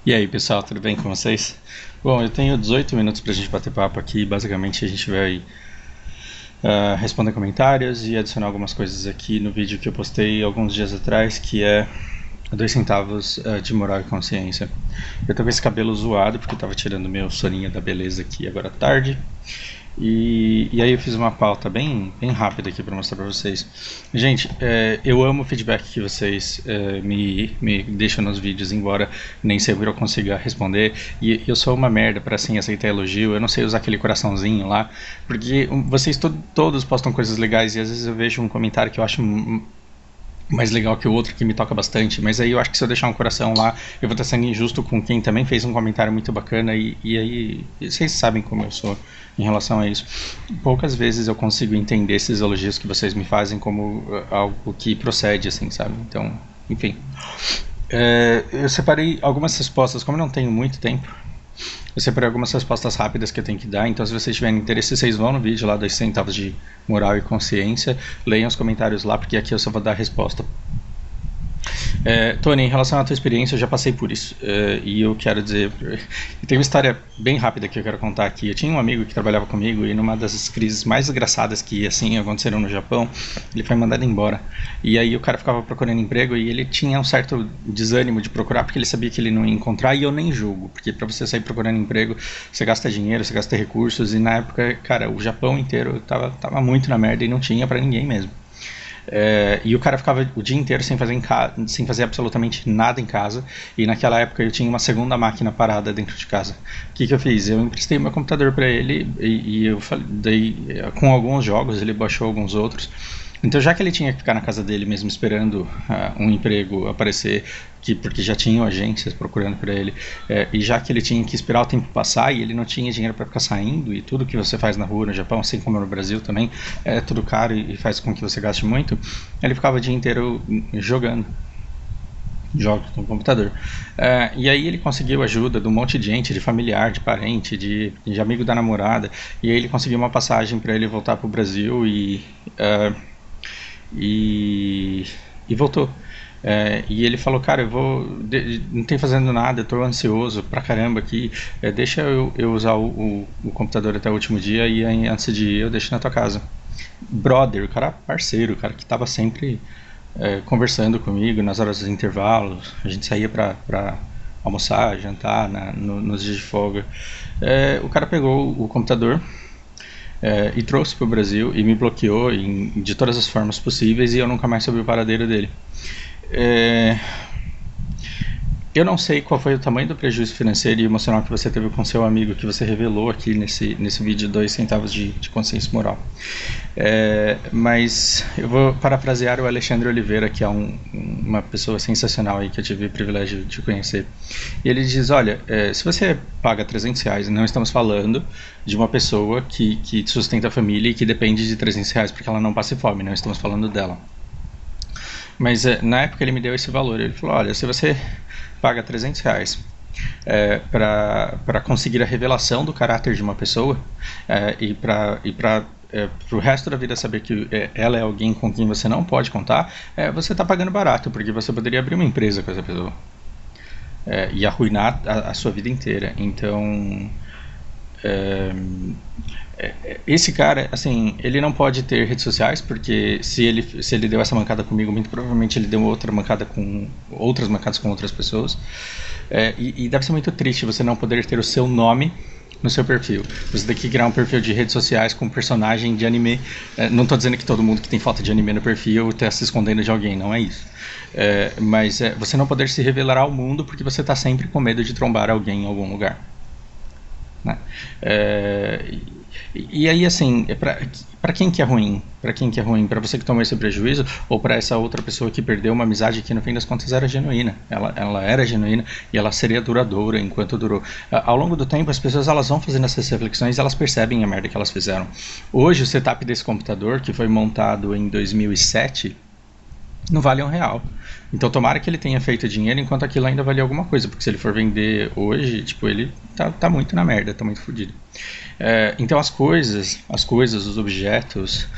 E aí, pessoal, tudo bem com vocês? Bom, eu tenho 18 minutos pra gente bater papo aqui. Basicamente, a gente vai responder comentários e adicionar algumas coisas aqui no vídeo que eu postei alguns dias atrás, que é 2 centavos de moral e consciência. Eu tô com esse cabelo zoado porque eu tava tirando meu soninho da beleza aqui agora à tarde. E aí eu fiz uma pauta bem rápida aqui para mostrar para vocês. Gente, eu amo o feedback que vocês me deixam nos vídeos, embora nem sempre eu consiga responder. E eu sou uma merda para assim aceitar elogio. Eu não sei usar aquele coraçãozinho lá, porque vocês todos postam coisas legais e às vezes eu vejo um comentário que eu acho mais legal que o outro que me toca bastante, mas aí eu acho que se eu deixar um coração lá, eu vou estar sendo injusto com quem também fez um comentário muito bacana e aí vocês sabem como eu sou em relação a isso. Poucas vezes eu consigo entender esses elogios que vocês me fazem como algo que procede, assim, sabe? Então, enfim. Eu separei algumas respostas, como eu não tenho muito tempo, eu separei algumas respostas rápidas que eu tenho que dar, então se vocês tiverem interesse, vocês vão no vídeo lá dos centavos de moral e consciência, leiam os comentários lá, porque aqui eu só vou dar a resposta. Tony, em relação à tua experiência, eu já passei por isso. E eu quero dizer. Tem uma história bem rápida que eu quero contar aqui. Eu tinha um amigo que trabalhava comigo e numa das crises mais desgraçadas que assim aconteceram no Japão, ele foi mandado embora. E aí o cara ficava procurando emprego e ele tinha um certo desânimo de procurar porque ele sabia que ele não ia encontrar. E eu nem julgo, porque para você sair procurando emprego, você gasta dinheiro, você gasta recursos. E na época, cara, o Japão inteiro tava muito na merda e não tinha para ninguém mesmo. E o cara ficava o dia inteiro sem fazer absolutamente nada em casa. E naquela época eu tinha uma segunda máquina parada dentro de casa. O que eu fiz? Eu emprestei meu computador para ele e eu dei com alguns jogos, ele baixou alguns outros. Então, já que ele tinha que ficar na casa dele mesmo esperando um emprego aparecer, porque já tinham agências procurando para ele, e já que ele tinha que esperar o tempo passar e ele não tinha dinheiro para ficar saindo, e tudo que você faz na rua no Japão, assim como no Brasil também, é tudo caro e faz com que você gaste muito, ele ficava o dia inteiro jogando jogos no computador. E aí ele conseguiu ajuda de um monte de gente, de familiar, de parente, de amigo da namorada, e aí ele conseguiu uma passagem para ele voltar para o Brasil e, e voltou. E ele falou, cara, não tem fazendo nada, eu tô ansioso pra caramba aqui, deixa eu usar o computador até o último dia e aí, antes de ir eu deixo na tua casa. Brother, o cara parceiro, o cara que tava sempre conversando comigo nas horas dos intervalos, a gente saía pra almoçar, jantar nos dias de folga. O cara pegou o computador e trouxe para o Brasil e me bloqueou de todas as formas possíveis e eu nunca mais soube o paradeiro dele. É, eu não sei qual foi o tamanho do prejuízo financeiro e emocional que você teve com seu amigo, que você revelou aqui nesse vídeo 2 centavos de consciência moral. Mas eu vou parafrasear o Alexandre Oliveira, que é uma pessoa sensacional aí que eu tive o privilégio de conhecer. E ele diz, olha, se você paga R$ 300, não estamos falando de uma pessoa que sustenta a família e que depende de R$ 300 porque ela não passe fome, não estamos falando dela. Mas na época ele me deu esse valor, ele falou, olha, se você paga R$ 300 para conseguir a revelação do caráter de uma pessoa e para o resto da vida saber que ela é alguém com quem você não pode contar, você está pagando barato, porque você poderia abrir uma empresa com essa pessoa e arruinar a sua vida inteira. Então, esse cara, assim, ele não pode ter redes sociais, porque se ele deu essa mancada comigo, muito provavelmente ele deu outras mancadas com outras pessoas. E deve ser muito triste você não poder ter o seu nome no seu perfil. Você tem que criar um perfil de redes sociais com um personagem de anime. Não estou dizendo que todo mundo que tem foto de anime no perfil está se escondendo de alguém, não é isso. Mas você não poder se revelar ao mundo porque você está sempre com medo de trombar alguém em algum lugar. Né? E aí, assim, para quem que é ruim? Para quem que é ruim? Para você que tomou esse prejuízo ou para essa outra pessoa que perdeu uma amizade que no fim das contas era genuína? Ela era genuína e ela seria duradoura enquanto durou. Ao longo do tempo, as pessoas elas vão fazendo essas reflexões e elas percebem a merda que elas fizeram. Hoje, o setup desse computador, que foi montado em 2007, não vale R$ 1. Então tomara que ele tenha feito dinheiro enquanto aquilo ainda valia alguma coisa, porque se ele for vender hoje, tipo, ele tá muito na merda, tá muito fodido. Então as coisas, os objetos,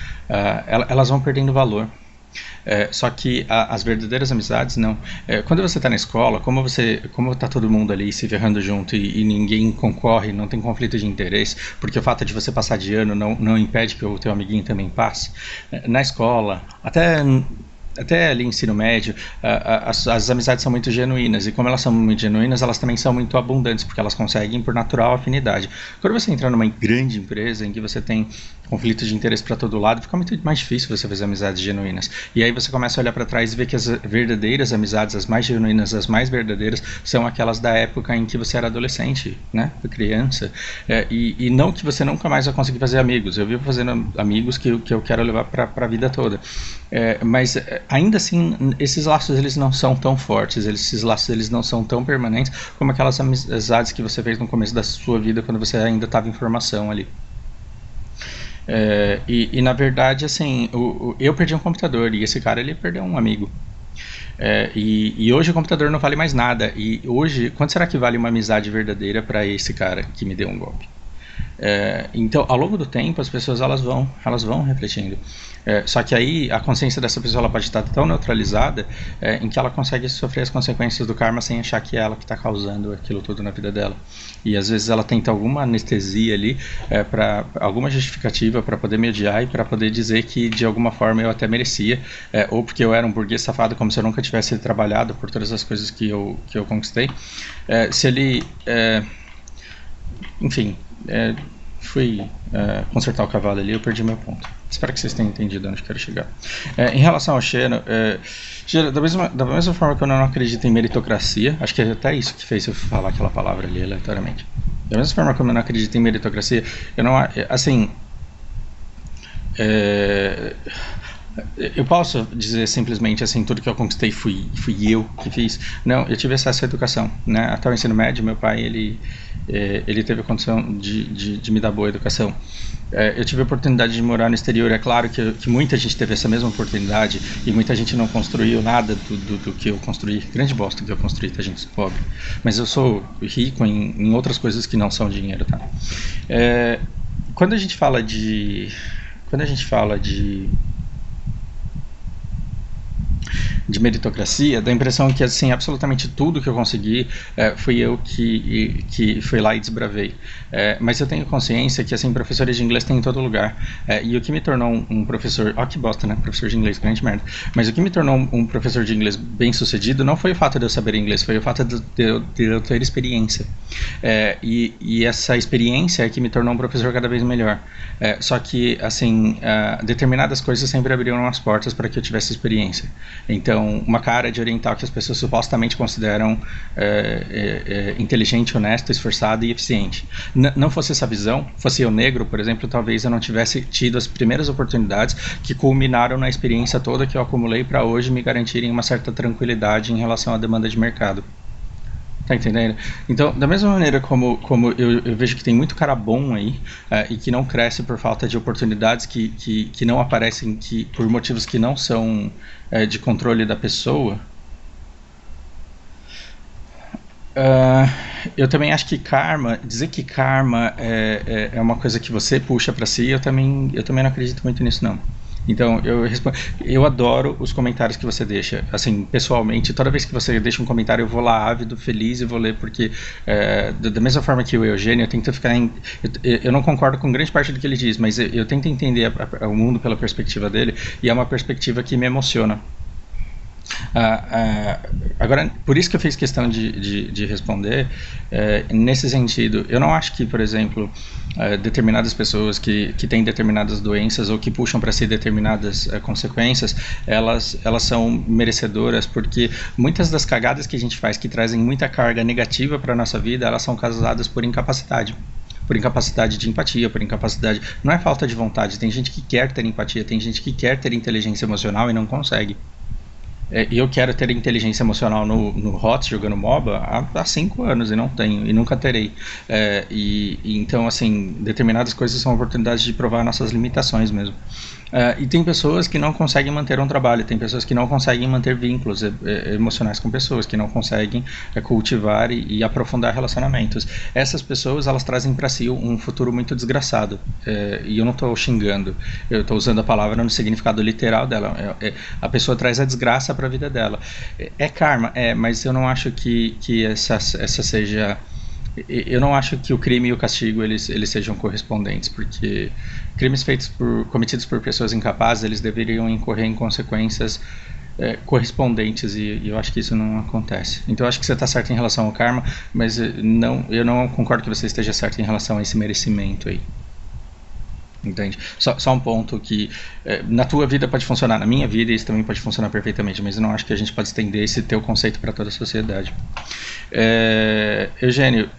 elas vão perdendo valor. Só que as verdadeiras amizades não. Quando você está na escola, como está todo mundo ali se ferrando junto e ninguém concorre, não tem conflito de interesse, porque o fato de você passar de ano não impede que o teu amiguinho também passe. Na escola, até ali ensino médio, as amizades são muito genuínas, e como elas são muito genuínas, elas também são muito abundantes, porque elas conseguem por natural afinidade. Quando você entra numa grande empresa em que você tem conflito de interesse para todo lado, fica muito mais difícil você fazer amizades genuínas. E aí você começa a olhar para trás e ver que as verdadeiras amizades, as mais genuínas, as mais verdadeiras, são aquelas da época em que você era adolescente, né, criança. E não que você nunca mais vai conseguir fazer amigos. Eu vivo fazendo amigos que eu quero levar para a vida toda. Mas ainda assim, esses laços eles não são tão fortes, esses laços eles não são tão permanentes como aquelas amizades que você fez no começo da sua vida, quando você ainda estava em formação ali. E na verdade, assim, eu perdi um computador e esse cara ele perdeu um amigo. E hoje o computador não vale mais nada. E hoje, quanto será que vale uma amizade verdadeira para esse cara que me deu um golpe? Então, ao longo do tempo, as pessoas elas vão refletindo. Só que aí a consciência dessa pessoa ela pode estar tão neutralizada em que ela consegue sofrer as consequências do karma sem achar que é ela que está causando aquilo tudo na vida dela. E às vezes ela tenta alguma anestesia ali, alguma justificativa para poder me odiar e para poder dizer que de alguma forma eu até merecia, ou porque eu era um burguês safado, como se eu nunca tivesse trabalhado por todas as coisas que eu conquistei. Se ele. Enfim. Fui consertar o cavalo ali, eu perdi meu ponto. Espero que vocês tenham entendido onde eu quero chegar. Em relação ao Xeno, da mesma forma que eu não acredito em meritocracia, acho que é até isso que fez eu falar aquela palavra ali aleatoriamente. Da mesma forma que eu não acredito em meritocracia, eu não, assim, eu posso dizer simplesmente assim, tudo que eu conquistei fui eu que fiz? Não, eu tive acesso à educação, né? Até o ensino médio, meu pai, ele teve a condição de me dar boa educação. Eu tive a oportunidade de morar no exterior. É claro que muita gente teve essa mesma oportunidade e muita gente não construiu nada do que eu construí. Grande bosta que eu construí, tá, gente? Pobre. Mas eu sou rico em outras coisas que não são dinheiro, tá? Quando a gente fala de meritocracia, dá a impressão que assim, absolutamente tudo que eu consegui fui eu que fui lá e desbravei. Mas eu tenho consciência que assim, professores de inglês tem em todo lugar. E o que me tornou um professor... Ó, que bosta, né? Professor de inglês, grande merda. Mas o que me tornou um professor de inglês bem sucedido não foi o fato de eu saber inglês, foi o fato de eu ter experiência. E essa experiência é que me tornou um professor cada vez melhor. Só que, assim, determinadas coisas sempre abriram as portas para que eu tivesse experiência. Então, uma cara de oriental que as pessoas supostamente consideram inteligente, honesto, esforçado e eficiente. Não fosse essa visão, fosse eu negro, por exemplo, talvez eu não tivesse tido as primeiras oportunidades que culminaram na experiência toda que eu acumulei para hoje me garantirem uma certa tranquilidade em relação à demanda de mercado. Tá entendendo? Então, da mesma maneira como eu vejo que tem muito cara bom aí e que não cresce por falta de oportunidades que não aparecem por motivos que não são de controle da pessoa, eu também acho que dizer que karma é uma coisa que você puxa pra si, eu também não acredito muito nisso, não. Então, eu adoro os comentários que você deixa. Assim, pessoalmente, toda vez que você deixa um comentário, eu vou lá ávido, feliz e vou ler, porque da mesma forma que o Eugênio, eu tento ficar eu não concordo com grande parte do que ele diz, mas eu tento entender o mundo pela perspectiva dele, e é uma perspectiva que me emociona. Agora, por isso que eu fiz questão de responder nesse sentido. Eu não acho que, por exemplo, determinadas pessoas que têm determinadas doenças ou que puxam para si determinadas consequências, elas são merecedoras, porque muitas das cagadas que a gente faz que trazem muita carga negativa para a nossa vida, elas são causadas por incapacidade de empatia, por incapacidade, não é falta de vontade. Tem gente que quer ter empatia, tem gente que quer ter inteligência emocional e não consegue. E eu quero ter inteligência emocional no HOTS jogando MOBA há 5 anos e não tenho, e nunca terei. Então, assim, determinadas coisas são oportunidades de provar nossas limitações mesmo. E tem pessoas que não conseguem manter um trabalho, tem pessoas que não conseguem manter vínculos emocionais com pessoas, que não conseguem cultivar e aprofundar relacionamentos. Essas pessoas, elas trazem para si um futuro muito desgraçado. E eu não estou xingando, eu estou usando a palavra no significado literal dela. A pessoa traz a desgraça para a vida dela. É karma, mas eu não acho que essa seja... Eu não acho que o crime e o castigo eles sejam correspondentes, porque crimes cometidos por pessoas incapazes, eles deveriam incorrer em consequências correspondentes, e eu acho que isso não acontece. Então eu acho que você está certo em relação ao karma, mas eu não concordo que você esteja certo em relação a esse merecimento aí. Entende? Só um ponto que na tua vida pode funcionar, na minha vida isso também pode funcionar perfeitamente, mas eu não acho que a gente pode estender esse teu conceito para toda a sociedade. Eugênio,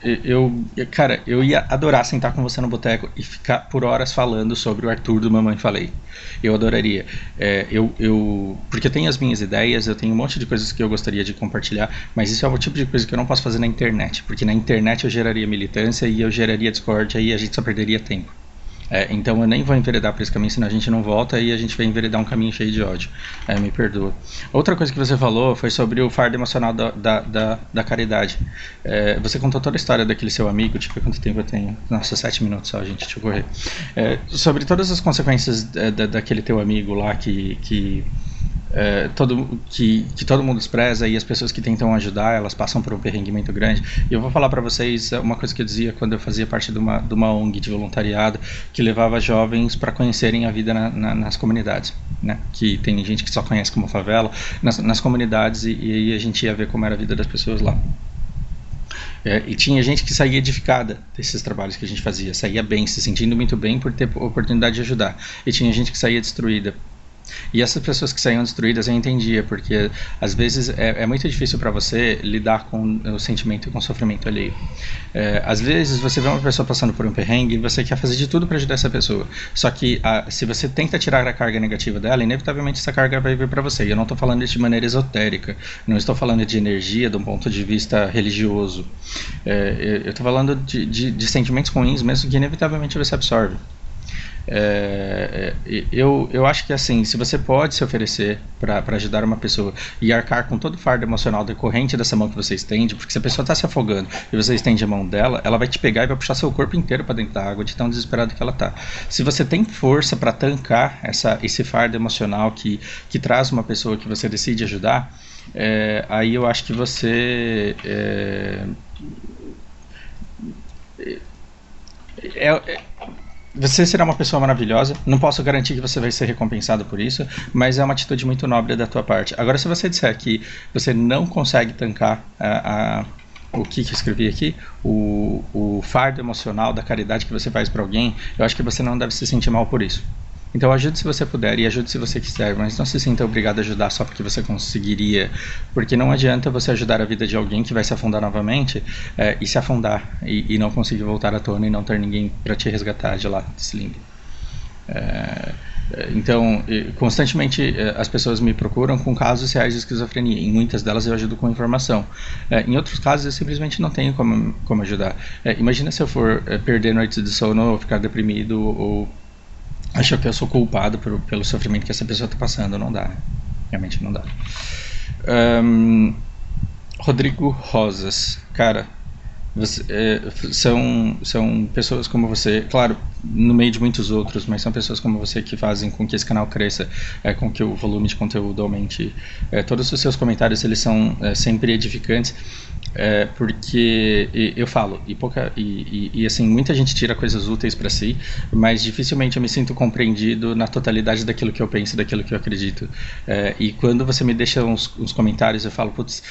cara, eu ia adorar sentar com você no boteco e ficar por horas falando sobre o Arthur do Mamãe Falei. Eu adoraria. Porque eu tenho as minhas ideias, eu tenho um monte de coisas que eu gostaria de compartilhar, mas isso é o tipo de coisa que eu não posso fazer na internet, porque na internet eu geraria militância e eu geraria discórdia e a gente só perderia tempo. Então eu nem vou enveredar por esse caminho, senão a gente não volta e a gente vai enveredar um caminho cheio de ódio. Me perdoa. Outra coisa que você falou foi sobre o fardo emocional da caridade. Você contou toda a história daquele seu amigo, tipo, quanto tempo eu tenho? Nossa, 7 minutos só, gente, deixa eu correr. Sobre todas as consequências daquele teu amigo lá que todo mundo despreza, e as pessoas que tentam ajudar, elas passam por um perrengue muito grande. E eu vou falar para vocês uma coisa que eu dizia quando eu fazia parte de uma ONG de voluntariado que levava jovens para conhecerem a vida nas comunidades, né? Que tem gente que só conhece como favela, nas comunidades, e aí a gente ia ver como era a vida das pessoas lá. E tinha gente que saía edificada desses trabalhos que a gente fazia, saía bem, se sentindo muito bem por ter oportunidade de ajudar, e tinha gente que saía destruída. E essas pessoas que saíam destruídas eu entendia, porque às vezes é muito difícil para você lidar com o sentimento e com o sofrimento alheio. Às vezes você vê uma pessoa passando por um perrengue e você quer fazer de tudo para ajudar essa pessoa. Só que se você tenta tirar a carga negativa dela, inevitavelmente essa carga vai vir para você. E eu não estou falando isso de maneira esotérica, não estou falando de energia de um ponto de vista religioso. Eu estou falando de sentimentos ruins mesmo que inevitavelmente você absorve. Eu acho que assim, se você pode se oferecer para ajudar uma pessoa e arcar com todo o fardo emocional decorrente dessa mão que você estende, porque se a pessoa está se afogando e você estende a mão dela, ela vai te pegar e vai puxar seu corpo inteiro para dentro da água de tão desesperado que ela está. Se você tem força para tancar esse fardo emocional que traz uma pessoa que você decide ajudar, aí eu acho que você você será uma pessoa maravilhosa. Não posso garantir que você vai ser recompensado por isso, mas é uma atitude muito nobre da tua parte. Agora, se você disser que você não consegue tancar o que eu escrevi aqui, o fardo emocional da caridade que você faz para alguém, eu acho que você não deve se sentir mal por isso. Então ajude se você puder e ajude se você quiser, mas não se sinta obrigado a ajudar só porque você conseguiria, porque não adianta você ajudar a vida de alguém que vai se afundar novamente e se afundar e não conseguir voltar à tona e não ter ninguém para te resgatar de lá desse limbo. Então, constantemente as pessoas me procuram com casos reais de esquizofrenia. Em muitas delas eu ajudo com informação. Em outros casos eu simplesmente não tenho como ajudar. Imagina se eu for perder noites de sono ou ficar deprimido ou acho que eu sou culpado pelo sofrimento que essa pessoa está passando. Não dá, né? Realmente não dá. Rodrigo Rosas, cara, são pessoas como você, claro, no meio de muitos outros, mas são pessoas como você que fazem com que esse canal cresça, com que o volume de conteúdo aumente. Todos os seus comentários, eles são sempre edificantes, porque eu falo, e assim, muita gente tira coisas úteis para si, mas dificilmente eu me sinto compreendido na totalidade daquilo que eu penso, daquilo que eu acredito. E quando você me deixa uns comentários, eu falo, putz,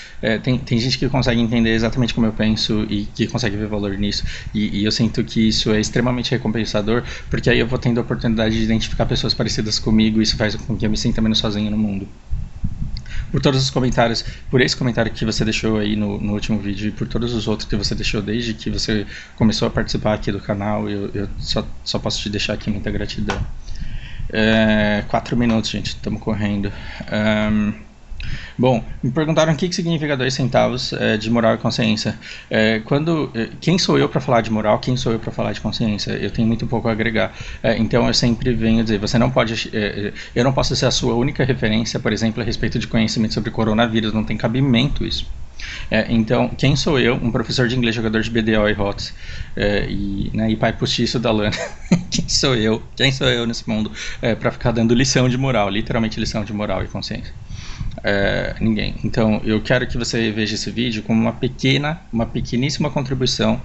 tem gente que consegue entender exatamente como eu penso e que consegue ver valor nisso, e eu sinto que isso é extremamente recompensador, porque aí eu vou tendo a oportunidade de identificar pessoas parecidas comigo, e isso faz com que eu me sinta menos sozinho no mundo. Por todos os comentários, por esse comentário que você deixou aí no último vídeo, e por todos os outros que você deixou desde que você começou a participar aqui do canal, eu só posso te deixar aqui muita gratidão. 4 minutos, gente, estamos correndo. Bom, me perguntaram o que significa 2 centavos de moral e consciência. Quem sou eu para falar de moral? Quem sou eu para falar de consciência? Eu tenho muito pouco a agregar. Então eu sempre venho dizer, você não pode, eu não posso ser a sua única referência, por exemplo, a respeito de conhecimento sobre coronavírus. Não tem cabimento isso. Então, quem sou eu? Um professor de inglês, jogador de BDO e HOTS, e pai postiço da Lana. Quem sou eu? Quem sou eu nesse mundo para ficar dando lição de moral, literalmente lição de moral e consciência? Ninguém. Então eu quero que você veja esse vídeo como uma pequeníssima contribuição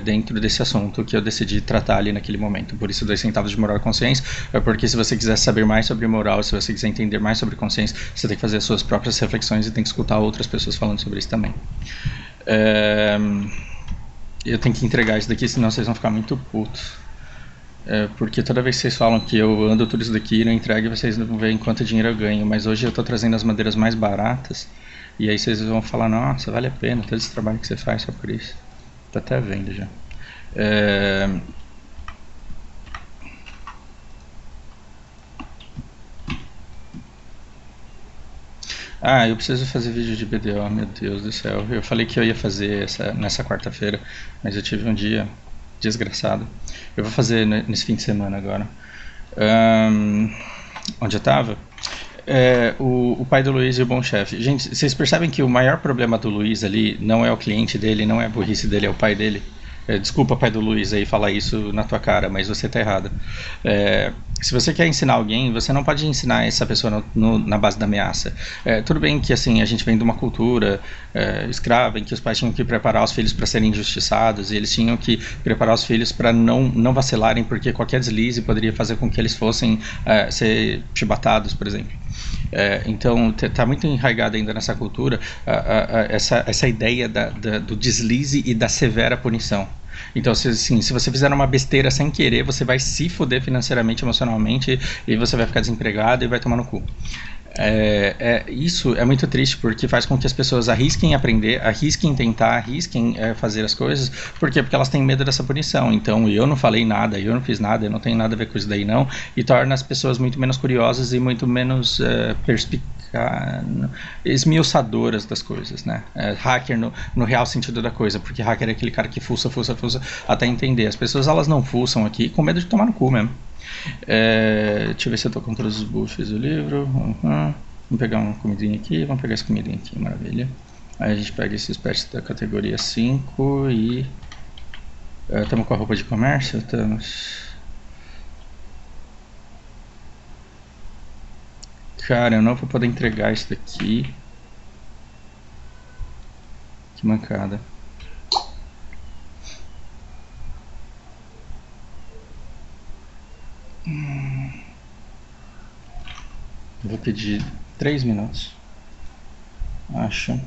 dentro desse assunto que eu decidi tratar ali naquele momento. Por isso 2 centavos de moral e consciência, porque se você quiser saber mais sobre moral, se você quiser entender mais sobre consciência, você tem que fazer as suas próprias reflexões e tem que escutar outras pessoas falando sobre isso também. Eu tenho que entregar isso daqui, senão vocês vão ficar muito putos. Porque toda vez que vocês falam que eu ando tudo isso daqui e não entrego, vocês não veem quanto dinheiro eu ganho. Mas hoje eu estou trazendo as madeiras mais baratas. E aí vocês vão falar, nossa, vale a pena todo esse trabalho que você faz só por isso. Tô até vendo já. Eu preciso fazer vídeo de BDO, meu Deus do céu. Eu falei que eu ia fazer nessa quarta-feira, mas eu tive um dia desgraçado. Eu vou fazer nesse fim de semana agora. Onde eu tava? O pai do Luiz e o bom chefe. Gente, vocês percebem que o maior problema do Luiz ali não é o cliente dele, não é a burrice dele, é o pai dele? Desculpa, pai do Luiz, aí falar isso na tua cara, mas você tá errado. Se você quer ensinar alguém, você não pode ensinar essa pessoa na base da ameaça. Tudo bem que assim a gente vem de uma cultura escrava em que os pais tinham que preparar os filhos para serem injustiçados e eles tinham que preparar os filhos para não vacilarem, porque qualquer deslize poderia fazer com que eles fossem ser chibatados, por exemplo. Então está muito enraizada ainda nessa cultura essa ideia do deslize e da severa punição. Então, se você fizer uma besteira sem querer, você vai se fuder financeiramente, emocionalmente, e você vai ficar desempregado e vai tomar no cu. Isso é muito triste, porque faz com que as pessoas arrisquem aprender, arrisquem tentar, arrisquem fazer as coisas. Por quê? Porque elas têm medo dessa punição. Então eu não falei nada, eu não fiz nada, eu não tenho nada a ver com isso daí não, e torna as pessoas muito menos curiosas e muito menos esmiuçadoras das coisas, né? Hacker no real sentido da coisa, porque hacker é aquele cara que fuça até entender. As pessoas, elas não fuçam aqui com medo de tomar no cu mesmo. Deixa eu ver se eu tô com todos os buffs do livro. Vamos pegar uma comidinha aqui. Vamos pegar essa comidinha aqui, maravilha. Aí a gente pega esses pets da categoria 5 e... Estamos com a roupa de comércio? Estamos. Cara, eu não vou poder entregar isso daqui. Que mancada. Vou pedir 3 minutos. Acho.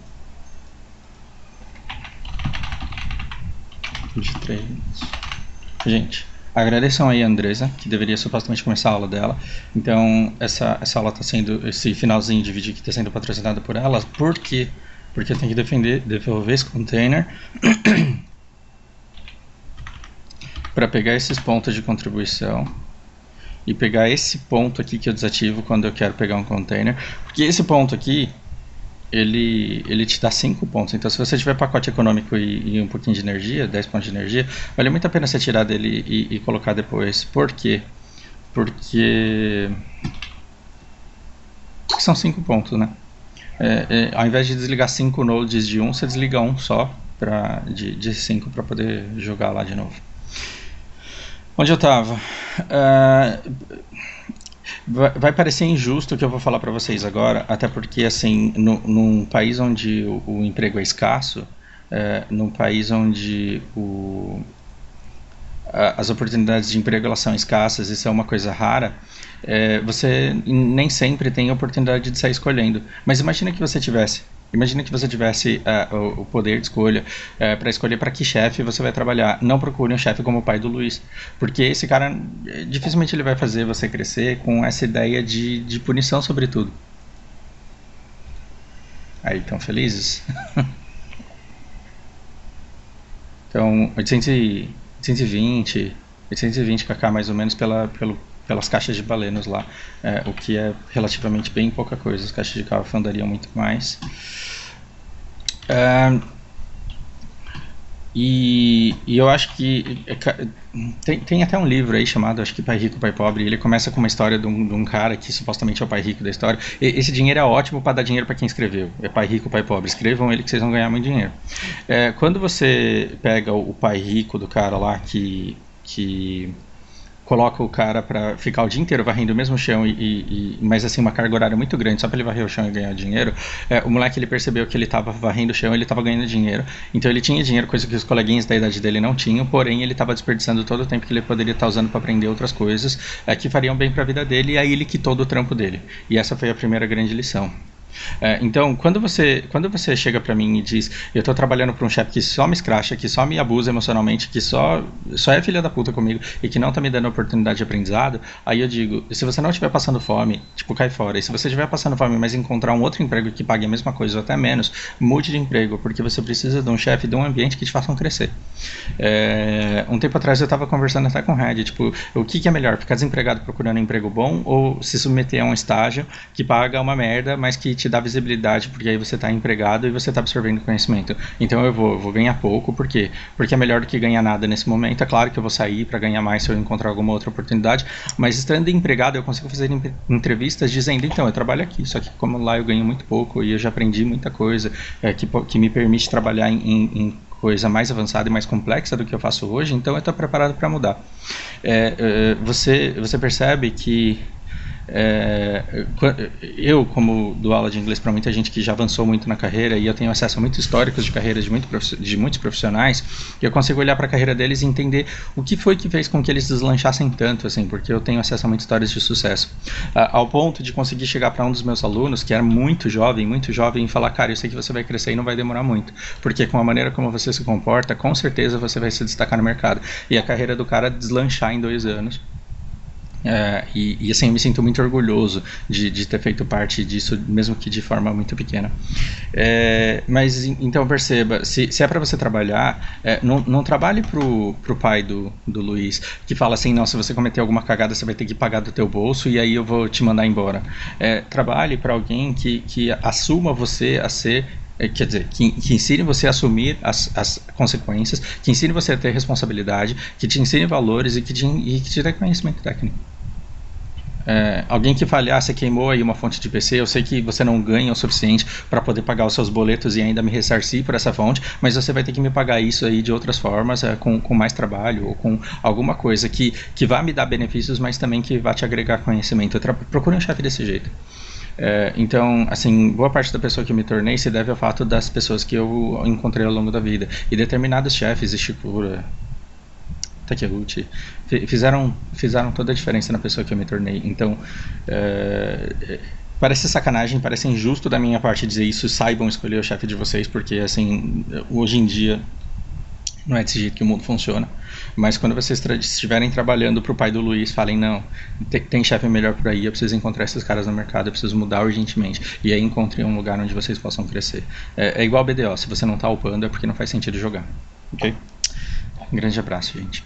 De 3 minutos. Gente, agradeçam aí a Andresa, que deveria supostamente começar a aula dela. Então, essa aula está sendo, esse finalzinho de vídeo aqui está sendo patrocinado por ela. Por quê? Porque eu tenho que devolver esse container para pegar esses pontos de contribuição e pegar esse ponto aqui que eu desativo quando eu quero pegar um container, porque esse ponto aqui ele te dá 5 pontos. Então se você tiver pacote econômico e um pouquinho de energia, 10 pontos de energia, vale muito a pena você tirar dele e colocar depois. Por quê? Porque são 5 pontos, né? Ao invés de desligar 5 nodes de um, você desliga um só de 5 para poder jogar lá de novo. Onde eu estava? Vai parecer injusto o que eu vou falar para vocês agora, até porque assim, num país onde o emprego é escasso, num país onde as oportunidades de emprego elas são escassas, isso é uma coisa rara, você nem sempre tem a oportunidade de sair escolhendo. Mas imagina que você tivesse o poder de escolha para escolher para que chefe você vai trabalhar. Não procure um chefe como o pai do Luiz, porque esse cara dificilmente ele vai fazer você crescer com essa ideia de punição sobre tudo. Aí, estão felizes? Então, 820 kk mais ou menos pelo pelas caixas de balenos lá, o que é relativamente bem pouca coisa. As caixas de café andariam muito mais. E eu acho que tem até um livro aí chamado, acho que Pai Rico, Pai Pobre, e ele começa com uma história de um cara que supostamente é o pai rico da história. Esse dinheiro é ótimo para dar dinheiro para quem escreveu, é Pai Rico, Pai Pobre, escrevam ele que vocês vão ganhar muito dinheiro. Quando você pega o pai rico do cara lá que coloca o cara pra ficar o dia inteiro varrendo o mesmo chão mas assim uma carga horária muito grande só pra ele varrer o chão e ganhar dinheiro, o moleque ele percebeu que ele tava varrendo o chão e ele tava ganhando dinheiro, então ele tinha dinheiro, coisa que os coleguinhas da idade dele não tinham, porém ele tava desperdiçando todo o tempo que ele poderia estar usando pra aprender outras coisas que fariam bem pra vida dele, e aí ele quitou do trampo dele, e essa foi a primeira grande lição. Então, quando você chega pra mim e diz, eu tô trabalhando pra um chefe que só me escracha, que só me abusa emocionalmente, que só é filha da puta comigo e que não tá me dando oportunidade de aprendizado, aí eu digo, se você não estiver passando fome, tipo, cai fora. E se você estiver passando fome, mas encontrar um outro emprego que pague a mesma coisa ou até menos, mude de emprego, porque você precisa de um chefe, de um ambiente que te façam crescer. Um tempo atrás eu tava conversando até com o Red, tipo, o que é melhor, ficar desempregado procurando um emprego bom ou se submeter a um estágio que paga uma merda, mas que te dá visibilidade, porque aí você está empregado e você está absorvendo conhecimento. Então eu vou ganhar pouco, por quê? Porque é melhor do que ganhar nada nesse momento. É claro que eu vou sair para ganhar mais se eu encontrar alguma outra oportunidade, mas estando empregado eu consigo fazer entrevistas dizendo, então, eu trabalho aqui, só que como lá eu ganho muito pouco e eu já aprendi muita coisa que me permite trabalhar em coisa mais avançada e mais complexa do que eu faço hoje, então eu estou preparado para mudar. Você percebe que eu, como dou aula de inglês para muita gente que já avançou muito na carreira e eu tenho acesso a muitos históricos de carreiras de muitos profissionais, eu consigo olhar para a carreira deles e entender o que foi que fez com que eles deslanchassem tanto, assim, porque eu tenho acesso a muitas histórias de sucesso, ao ponto de conseguir chegar para um dos meus alunos que era muito jovem e falar, cara, eu sei que você vai crescer e não vai demorar muito, porque com a maneira como você se comporta, com certeza você vai se destacar no mercado, e a carreira do cara deslanchar em 2 anos. E assim, eu me sinto muito orgulhoso de ter feito parte disso, mesmo que de forma muito pequena. Mas então perceba, se é para você trabalhar, não trabalhe pro pai do Luiz, que fala assim, não, se você cometer alguma cagada você vai ter que pagar do teu bolso e aí eu vou te mandar embora. Trabalhe para alguém que assuma você a ser, quer dizer, que ensine você a assumir as consequências, que ensine você a ter responsabilidade, que te ensine valores e que te dê conhecimento técnico. Alguém que fale, você queimou aí uma fonte de PC, eu sei que você não ganha o suficiente para poder pagar os seus boletos e ainda me ressarcir por essa fonte, mas você vai ter que me pagar isso aí de outras formas, com mais trabalho ou com alguma coisa que vá me dar benefícios, mas também que vá te agregar conhecimento. Procure um chefe desse jeito. Então, assim, boa parte da pessoa que eu me tornei se deve ao fato das pessoas que eu encontrei ao longo da vida. E determinados chefes, Ishikura, Takeuchi, fizeram toda a diferença na pessoa que eu me tornei. Então, parece sacanagem, parece injusto da minha parte dizer isso, saibam escolher o chefe de vocês, porque, assim, hoje em dia não é desse jeito que o mundo funciona. Mas quando vocês estiverem trabalhando pro pai do Luiz, falem, não, tem chefe melhor por aí, eu preciso encontrar esses caras no mercado, eu preciso mudar urgentemente. E aí encontrem um lugar onde vocês possam crescer. É igual BDO, se você não tá upando é porque não faz sentido jogar. Ok? Um grande abraço, gente.